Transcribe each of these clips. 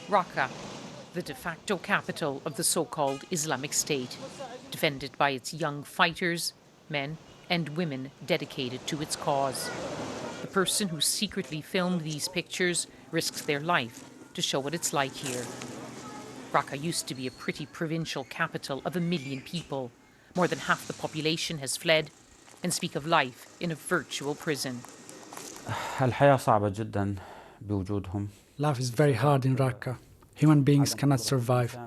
Raqqa, the de facto capital of the so-called Islamic State, defended by its young fighters, men and women dedicated to its cause. The person who secretly filmed these pictures risks their life to show what it's like here. Raqqa used to be a pretty provincial capital of 1 million people. More than half the population has fled and speak of life in a virtual prison. Life is very hard in Raqqa. Human beings cannot survive.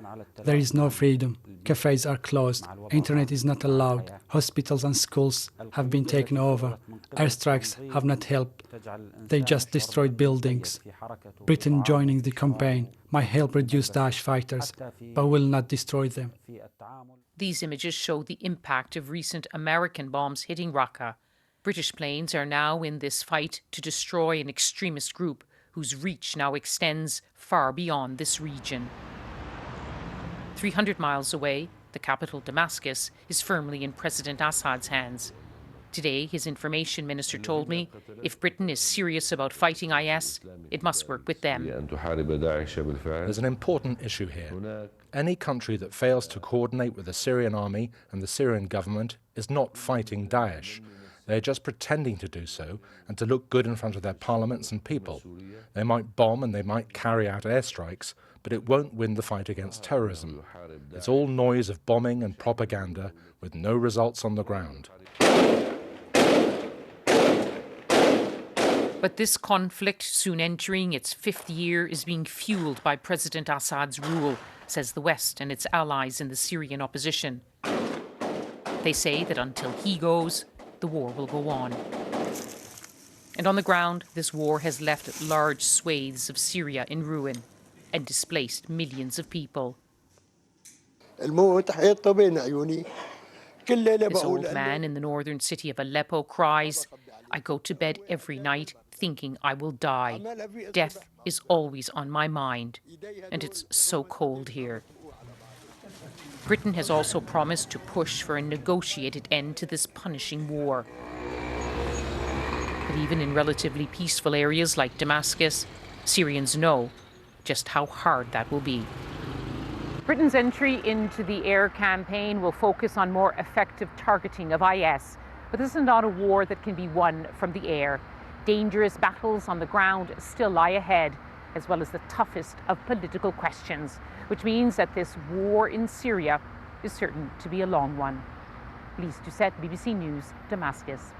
There is no freedom. Cafes are closed. Internet is not allowed. Hospitals and schools have been taken over. Airstrikes have not helped. They just destroyed buildings. Britain joining the campaign might help reduce Daesh fighters, but will not destroy them. These images show the impact of recent American bombs hitting Raqqa. British planes are now in this fight to destroy an extremist group whose reach now extends far beyond this region. 300 miles away, the capital Damascus is firmly in President Assad's hands. Today, his information minister told me if Britain is serious about fighting IS, it must work with them. There's an important issue here. Any country that fails to coordinate with the Syrian army and the Syrian government is not fighting Daesh. They're just pretending to do so and to look good in front of their parliaments and people. They might bomb and they might carry out airstrikes, but it won't win the fight against terrorism. It's all noise of bombing and propaganda with no results on the ground. But this conflict, soon entering its 5th year, is being fueled by President Assad's rule, says the West and its allies in the Syrian opposition. They say that until he goes, the war will go on. And on the ground, this war has left large swathes of Syria in ruin and displaced millions of people. This old man in the northern city of Aleppo cries, "I go to bed every night thinking I will die. Death is always on my mind, and it's so cold here." Britain has also promised to push for a negotiated end to this punishing war. But even in relatively peaceful areas like Damascus, Syrians know just how hard that will be. Britain's entry into the air campaign will focus on more effective targeting of IS. But this is not a war that can be won from the air. Dangerous battles on the ground still lie ahead, as well as the toughest of political questions, which means that this war in Syria is certain to be a long one. Lyse Doucet, BBC News, Damascus.